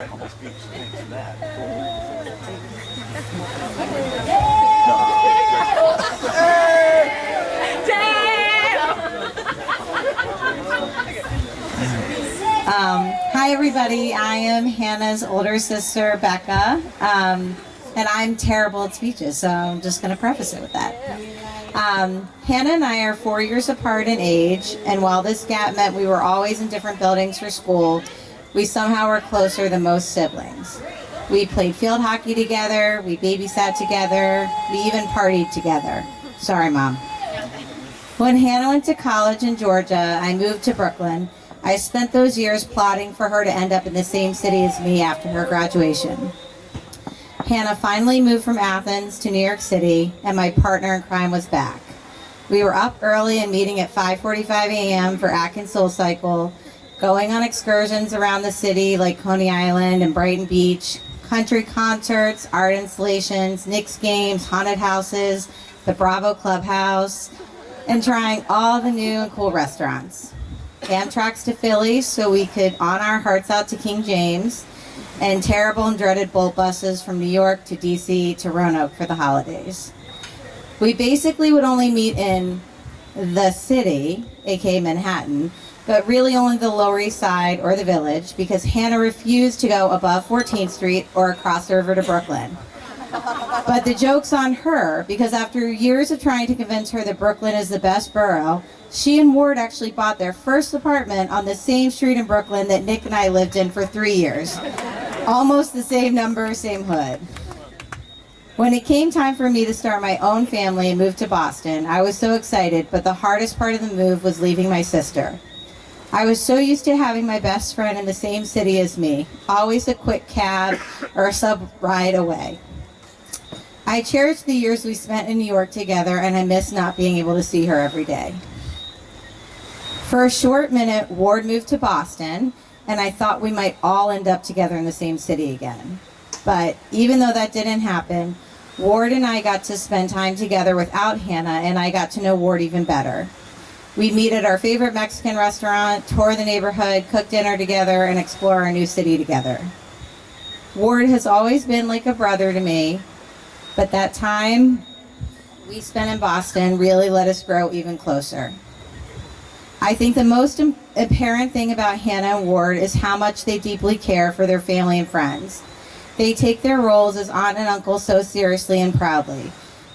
Hi everybody, I am Hannah's older sister, Bekah, and I'm terrible at speeches, so I'm just going to preface it with that. Hannah and I are 4 years apart in age, and while this gap meant we were always in different buildings for school, we somehow were closer than most siblings. We played field hockey together, we babysat together, we even partied together. Sorry, Mom. When Hannah went to college in Georgia, I moved to Brooklyn. I spent those years plotting for her to end up in the same city as me after her graduation. Hannah finally moved from Athens to New York City, and my partner in crime was back. We were up early and meeting at 5:45 a.m. for Atkins Soul Cycle, going on excursions around the city like Coney Island and Brighton Beach, country concerts, art installations, Knicks games, haunted houses, the Bravo Clubhouse, and trying all the new and cool restaurants. Amtrak's to Philly so we could on our hearts out to King James, and terrible and dreaded bolt buses from New York to DC to Roanoke for the holidays. We basically would only meet in the city, aka Manhattan, but really only the Lower East Side or the Village, because Hannah refused to go above 14th Street or across the river to Brooklyn. But the joke's on her, because after years of trying to convince her that Brooklyn is the best borough, she and Ward actually bought their first apartment on the same street in Brooklyn that Nick and I lived in for 3 years. Almost the same number, same hood. When it came time for me to start my own family and move to Boston, I was so excited, but the hardest part of the move was leaving my sister. I was so used to having my best friend in the same city as me, always a quick cab or a sub ride away. I cherished the years we spent in New York together, and I miss not being able to see her every day. For a short minute, Ward moved to Boston, and I thought we might all end up together in the same city again. But even though that didn't happen, Ward and I got to spend time together without Hannah, and I got to know Ward even better. We'd meet at our favorite Mexican restaurant, tour the neighborhood, cook dinner together, and explore our new city together. Ward has always been like a brother to me, but that time we spent in Boston really let us grow even closer. I think the most apparent thing about Hannah and Ward is how much they deeply care for their family and friends. They take their roles as aunt and uncle so seriously and proudly,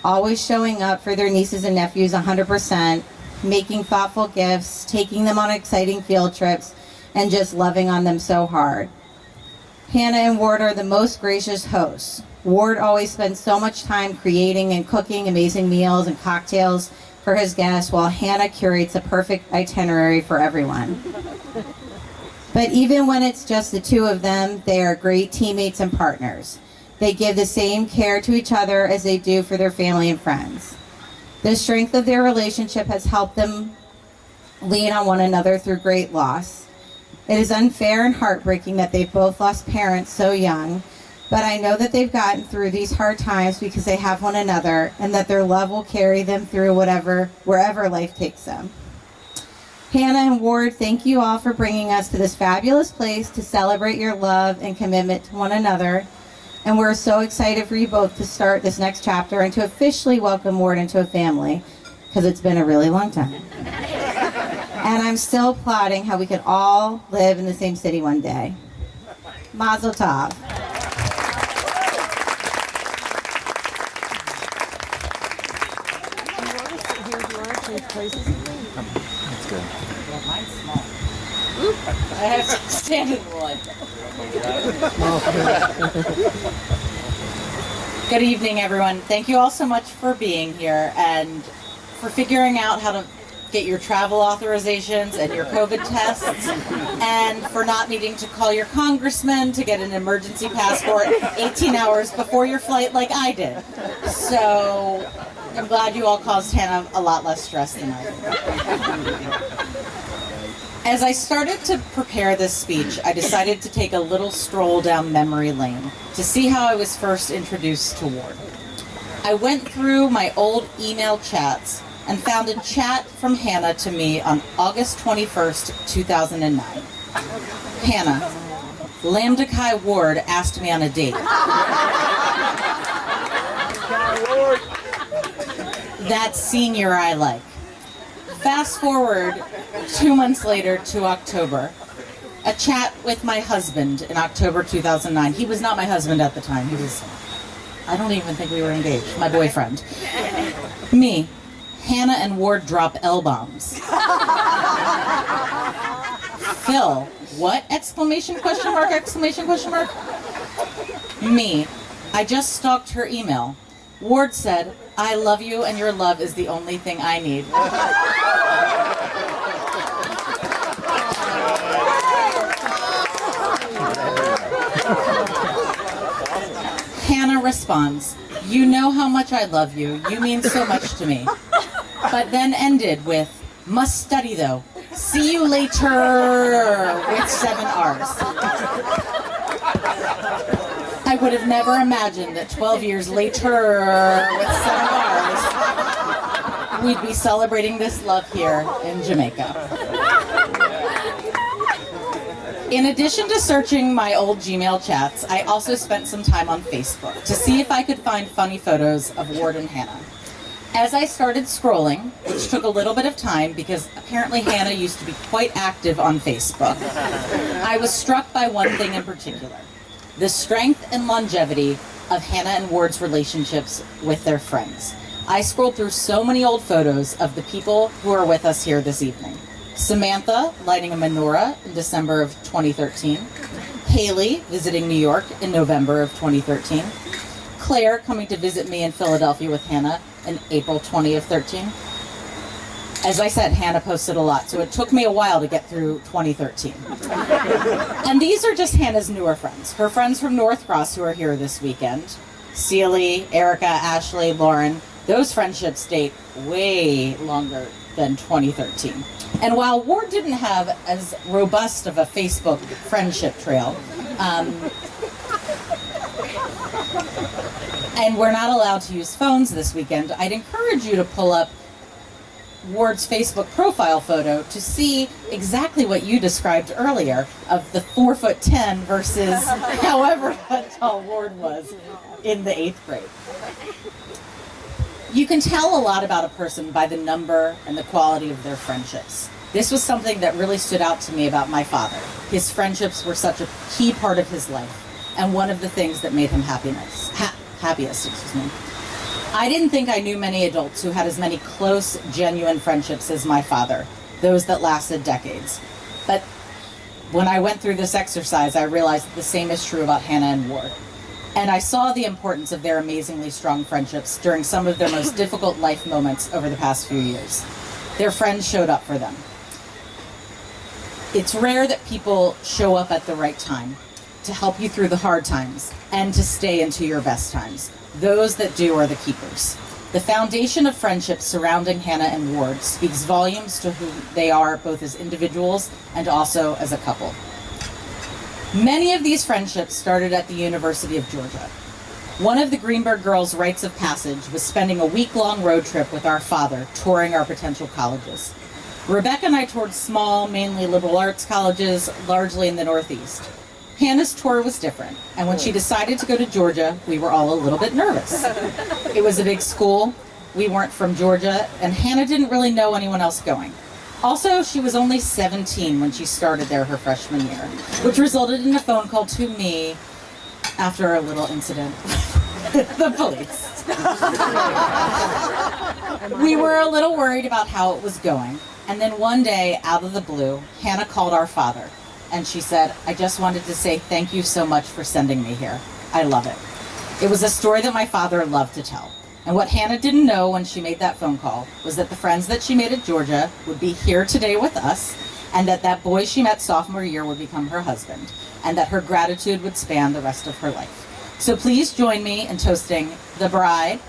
always showing up for their nieces and nephews 100%, making thoughtful gifts, taking them on exciting field trips, and just loving on them so hard. Hannah and Ward are the most gracious hosts. Ward always spends so much time creating and cooking amazing meals and cocktails for his guests, while Hannah curates a perfect itinerary for everyone. But even when it's just the two of them, they are great teammates and partners. They give the same care to each other as they do for their family and friends. The strength of their relationship has helped them lean on one another through great loss. It is unfair and heartbreaking that they've both lost parents so young, but I know that they've gotten through these hard times because they have one another, and that their love will carry them through wherever life takes them. Hannah and Ward, thank you all for bringing us to this fabulous place to celebrate your love and commitment to one another. And we're so excited for you both to start this next chapter and to officially welcome Ward into a family, because it's been a really long time. And I'm still plotting how we could all live in the same city one day. Mazel tov. That's good. Well, mine's small. Oop, I have to stand in one. Good evening, everyone. Thank you all so much for being here and for figuring out how to get your travel authorizations and your COVID tests, and for not needing to call your congressman to get an emergency passport 18 hours before your flight like I did. So I'm glad you all caused Hannah a lot less stress than I did. As I started to prepare this speech, I decided to take a little stroll down memory lane to see how I was first introduced to Ward. I went through my old email chats and found a chat from Hannah to me on August 21st, 2009. Hannah, Lambda Chi Ward asked me on a date. That senior I like. Fast forward 2 months later to October. A chat with my husband in October 2009. He was not my husband at the time. He was, I don't even think we were engaged. My boyfriend. Me. Hannah and Ward drop L-bombs. Phil, what? Exclamation, question mark, exclamation, question mark? Me. I just stalked her email. Ward said, I love you and your love is the only thing I need. Hannah responds, you know how much I love you. You mean so much to me. But then ended with, must study though. See you later with 7 R's. I would have never imagined that 12 years later with 7 R's, we'd be celebrating this love here in Jamaica. In addition to searching my old Gmail chats, I also spent some time on Facebook to see if I could find funny photos of Ward and Hannah. As I started scrolling, which took a little bit of time because apparently Hannah used to be quite active on Facebook, I was struck by one thing in particular: the strength and longevity of Hannah and Ward's relationships with their friends. I scrolled through so many old photos of the people who are with us here this evening. Samantha lighting a menorah in December of 2013. Haley visiting New York in November of 2013. Claire coming to visit me in Philadelphia with Hannah in April 2013. As I said, Hannah posted a lot, so it took me a while to get through 2013. And these are just Hannah's newer friends. Her friends from North Cross who are here this weekend. Celie, Erica, Ashley, Lauren. Those friendships date way longer than 2013. And while Ward didn't have as robust of a Facebook friendship trail, and we're not allowed to use phones this weekend, I'd encourage you to pull up Ward's Facebook profile photo to see exactly what you described earlier of the 4'10" versus however tall Ward was in the 8th grade. You can tell a lot about a person by the number and the quality of their friendships. This was something that really stood out to me about my father. His friendships were such a key part of his life, and one of the things that made him happiest. I didn't think I knew many adults who had as many close, genuine friendships as my father, those that lasted decades. But when I went through this exercise, I realized that the same is true about Hannah and Ward. And I saw the importance of their amazingly strong friendships during some of their most difficult life moments over the past few years. Their friends showed up for them. It's rare that people show up at the right time to help you through the hard times and to stay into your best times. Those that do are the keepers. The foundation of friendship surrounding Hannah and Ward speaks volumes to who they are both as individuals and also as a couple. Many of these friendships started at the University of Georgia. One of the Greenberg girls' rites of passage was spending a week-long road trip with our father, touring our potential colleges. Rebecca and I toured small, mainly liberal arts colleges, largely in the Northeast. Hannah's tour was different, and when she decided to go to Georgia, we were all a little bit nervous. It was a big school, we weren't from Georgia, and Hannah didn't really know anyone else going. Also, she was only 17 when she started there her freshman year, which resulted in a phone call to me after a little incident with the police. We were a little worried about how it was going, and then one day, out of the blue, Hannah called our father, and she said, I just wanted to say thank you so much for sending me here. I love it. It was a story that my father loved to tell. And what Hannah didn't know when she made that phone call was that the friends that she made at Georgia would be here today with us, and that that boy she met sophomore year would become her husband, and that her gratitude would span the rest of her life. So please join me in toasting the bride,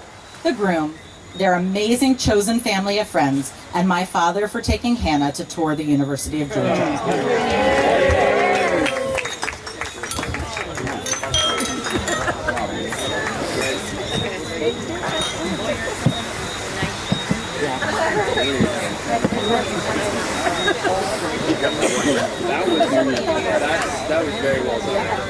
the groom, their amazing chosen family of friends, and my father for taking Hannah to tour the University of Georgia. That was Very well done.